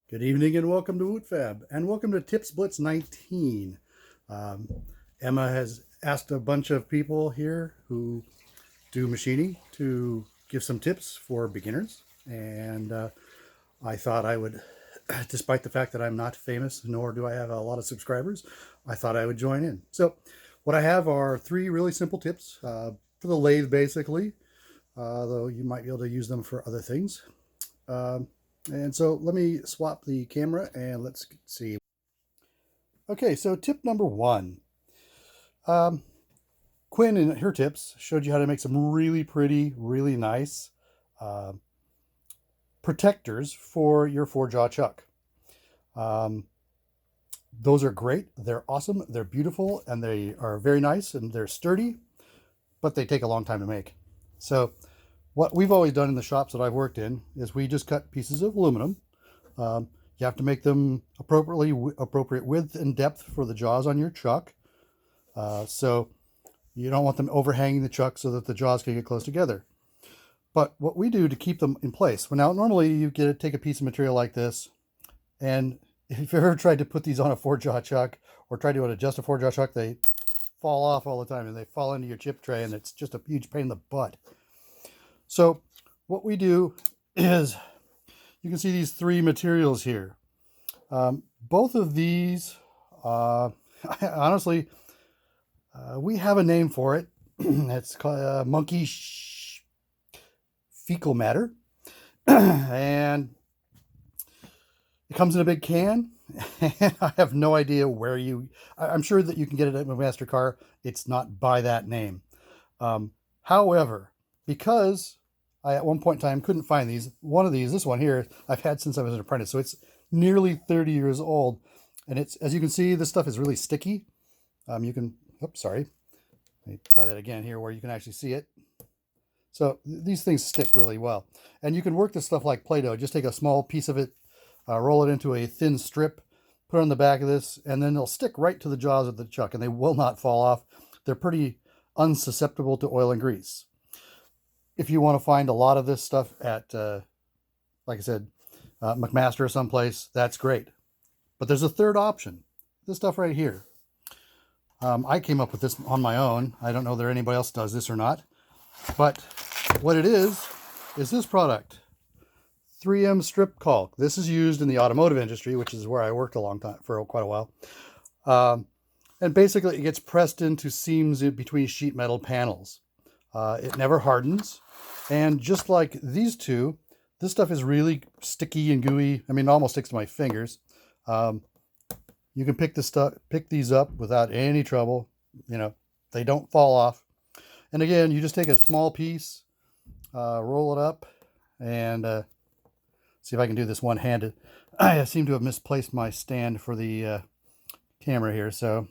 Good evening and welcome to WIWT Fab and welcome to TipsBlitz19. Emma has asked a bunch of people here who do machining to give some tips for beginners, and I thought I would, despite the fact that I'm not famous nor do I have a lot of subscribers, I thought I would join in. So what I have are three really simple tips for the lathe basically, though you might be able to use them for other things. And so let me swap the camera and let's see. Okay, so tip number one. Quinn in her tips showed you how to make some really pretty, really nice protectors for your four-jaw chuck. Those are great. They're awesome. They're beautiful and they are very nice and they're sturdy, but they take a long time to make. So what we've always done in the shops that I've worked in is we just cut pieces of aluminum. You have to make them appropriate width and depth for the jaws on your chuck. So you don't want them overhanging the chuck so that the jaws can get close together. But what we do to keep them in place, well, now normally you take a piece of material like this, and if you've ever tried to put these on a four-jaw chuck or tried to adjust a four-jaw chuck, they fall off all the time and they fall into your chip tray and it's just a huge pain in the butt. So what we do is, you can see these three materials here. Both of these, honestly, we have a name for it. It's called monkey fecal matter. And it comes in a big can. And I have no idea where I'm sure that you can get it at MasterCar. It's not by that name. However, because I at one point in time couldn't find these, this one here, I've had since I was an apprentice. So it's nearly 30 years old. And it's, as you can see, this stuff is really sticky. Oops, sorry. Let me try that again here where you can actually see it. So these things stick really well. And you can work this stuff like Play-Doh. Just take a small piece of it, roll it into a thin strip, put it on the back of this, and then they'll stick right to the jaws of the chuck and they will not fall off. They're pretty unsusceptible to oil and grease. If you want to find a lot of this stuff at, like I said, McMaster or someplace, that's great. But there's a third option. This stuff right here. I came up with this on my own. I don't know that anybody else does this or not. But what it is this product. 3M strip caulk. This is used in the automotive industry, which is where I worked for quite a while. And basically it gets pressed into seams in between sheet metal panels. It never hardens. And just like these two, this stuff is really sticky and gooey. I mean, it almost sticks to my fingers. You can pick these up without any trouble. You know, they don't fall off. And again, you just take a small piece, roll it up, and see if I can do this one-handed. I seem to have misplaced my stand for the camera here, so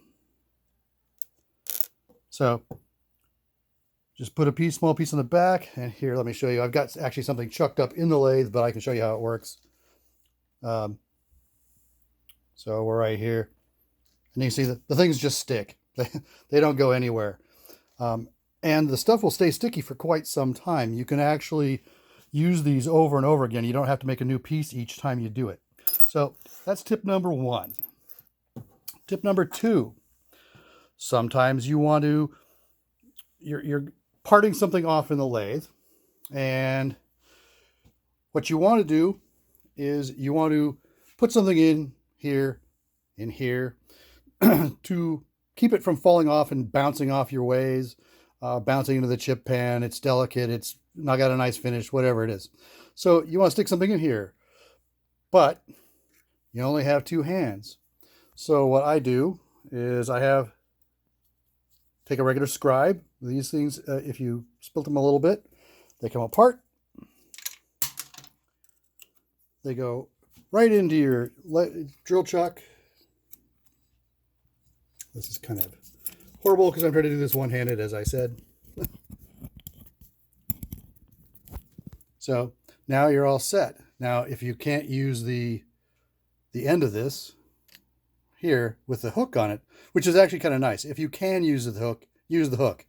just put a small piece on the back, and here, let me show you. I've got actually something chucked up in the lathe, but I can show you how it works. So we're right here, and you can see the things just stick. They don't go anywhere. And the stuff will stay sticky for quite some time. You can actually use these over and over again. You don't have to make a new piece each time you do it. So that's tip number one. Tip number two. Sometimes you want to, you're parting something off in the lathe, and what you want to do is you want to put something in here to keep it from falling off and bouncing off your ways, bouncing into the chip pan. It's delicate, it's not got a nice finish, whatever it is. So you want to stick something in here, but you only have two hands. So what I do is take a regular scribe. These things, if you split them a little bit, they come apart. They go right into your drill chuck. This is kind of horrible because I'm trying to do this one-handed, as I said. So now you're all set. Now, if you can't use the end of this here with the hook on it, which is actually kind of nice. If you can use the hook, use the hook.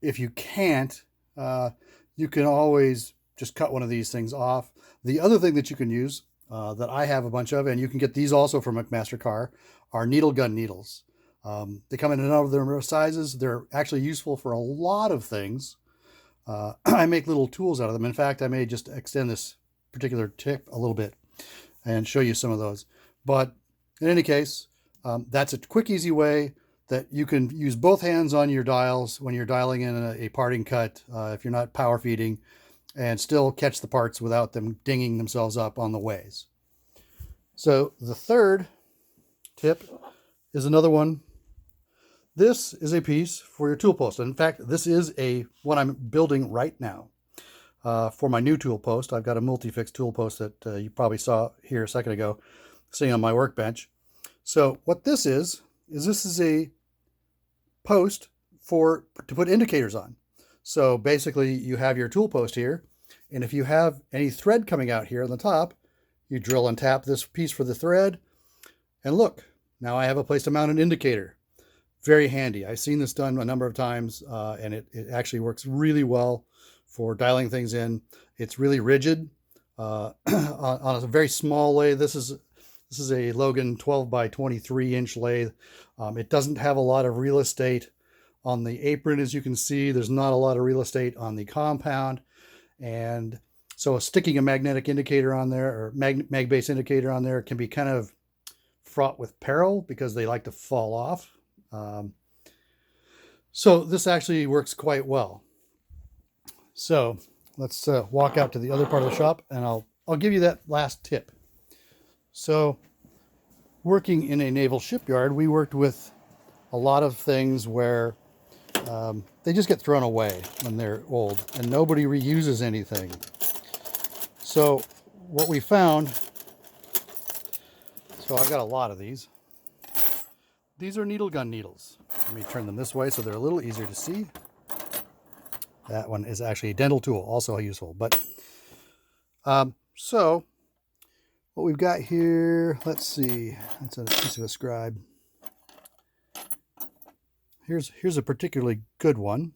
If you can't, you can always just cut one of these things off. The other thing that you can use, that I have a bunch of, and you can get these also from McMaster-Carr, are needle gun needles. They come in a number of sizes. They're actually useful for a lot of things. I make little tools out of them. In fact, I may just extend this particular tip a little bit and show you some of those. But in any case, that's a quick, easy way that you can use both hands on your dials when you're dialing in a parting cut, if you're not power feeding, and still catch the parts without them dinging themselves up on the ways. So the third tip is another one. This is a piece for your tool post. In fact, this is what I'm building right now for my new tool post. I've got a multi-fix tool post that you probably saw here a second ago sitting on my workbench. So what this is a post to put indicators on. So basically you have your tool post here, and if you have any thread coming out here on the top, you drill and tap this piece for the thread, and look, now I have a place to mount an indicator. Very handy. I've seen this done a number of times, and it actually works really well for dialing things in. It's really rigid on a very small lathe. This is a Logan 12 by 23 inch lathe. It doesn't have a lot of real estate on the apron, as you can see. There's not a lot of real estate on the compound, and so sticking a magnetic indicator on there, or mag-based indicator on there, can be kind of fraught with peril because they like to fall off. So this actually works quite well. So let's walk out to the other part of the shop, and I'll give you that last tip. So working in a naval shipyard, we worked with a lot of things where they just get thrown away when they're old, and nobody reuses anything. So what we found, so I've got a lot of these. These are needle gun needles. Let me turn them this way so they're a little easier to see. That one is actually a dental tool, also useful. But so what we've got here, let's see, that's a piece of a scribe. Here's a particularly good one.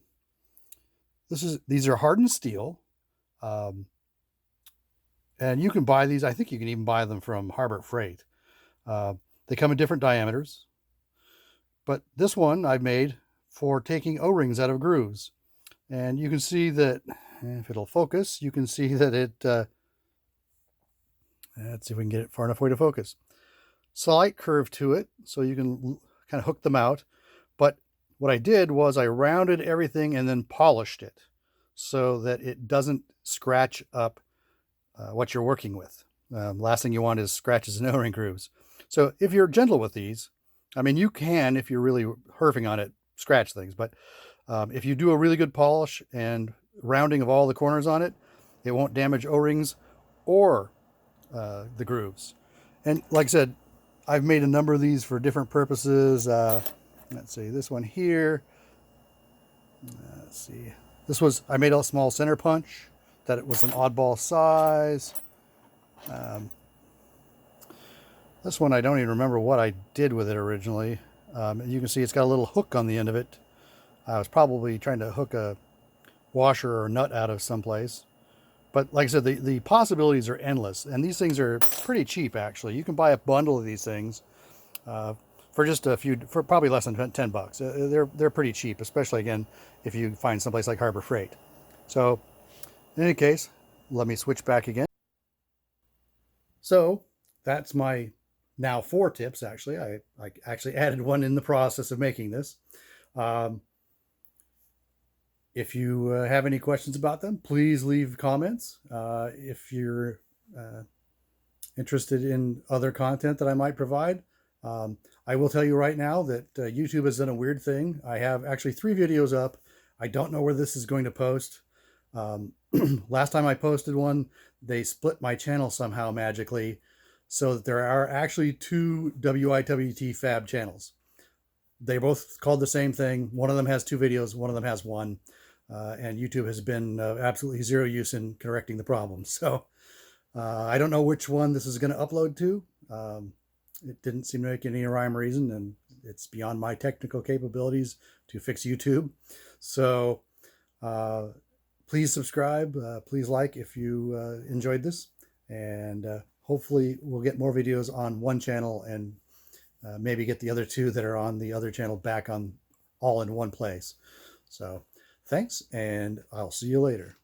These are hardened steel, and you can buy these. I think you can even buy them from Harbor Freight. They come in different diameters, but this one I've made for taking O-rings out of grooves, and you can see that if it'll focus, you can see that it. Let's see if we can get it far enough away to focus. Slight curve to it, so you can kind of hook them out, but what I did was I rounded everything and then polished it so that it doesn't scratch up what you're working with. Last thing you want is scratches and O-ring grooves. So if you're gentle with these, I mean, you can, if you're really herfing on it, scratch things. But if you do a really good polish and rounding of all the corners on it, it won't damage O-rings or the grooves. And like I said, I've made a number of these for different purposes. Let's see, this one here. Let's see. I made a small center punch that it was an oddball size. This one, I don't even remember what I did with it originally. You can see it's got a little hook on the end of it. I was probably trying to hook a washer or nut out of someplace. But like I said, the possibilities are endless. And these things are pretty cheap, actually. You can buy a bundle of these things for just for probably less than 10 bucks. They're pretty cheap, especially, again, if you find someplace like Harbor Freight. So in any case, let me switch back again. So that's my now 4 tips, actually. I actually added one in the process of making this. If you have any questions about them, please leave comments. If you're interested in other content that I might provide, I will tell you right now that YouTube has done a weird thing. I have actually 3 videos up. I don't know where this is going to post. Last time I posted one, they split my channel somehow magically, so that there are actually 2 WIWT Fab channels. They're both called the same thing. One of them has 2 videos, one of them has 1. And YouTube has been absolutely zero use in correcting the problem. So I don't know which one this is going to upload to. It didn't seem to make any rhyme or reason, and it's beyond my technical capabilities to fix YouTube. So please subscribe, please like if you enjoyed this, And hopefully we'll get more videos on one channel and maybe get the other two that are on the other channel back on all in one place. So thanks, and I'll see you later.